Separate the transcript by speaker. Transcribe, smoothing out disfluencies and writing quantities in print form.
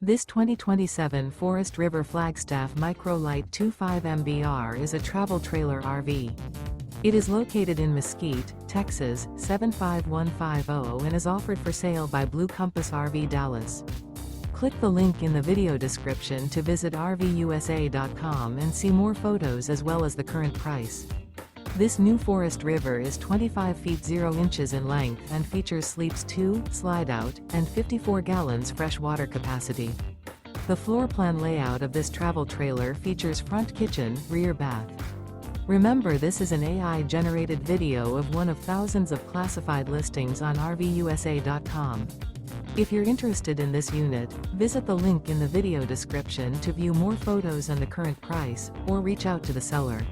Speaker 1: This 2027 Forest River Flagstaff Micro Lite 25 MBR is a travel trailer RV. It is located in Mesquite, Texas, 75150 and is offered for sale by Blue Compass RV Dallas. Click the link in the video description to visit RVUSA.com and see more photos as well as the current price. This new Forest River is 25 feet 0 inches in length and features sleeps 2, Slideout, and 54 gallons fresh water capacity. The floor plan layout of this travel trailer features front kitchen, rear bath. Remember, this is an AI-generated video of one of thousands of classified listings on RVUSA.com. If you're interested in this unit, visit the link in the video description to view more photos and the current price, or reach out to the seller.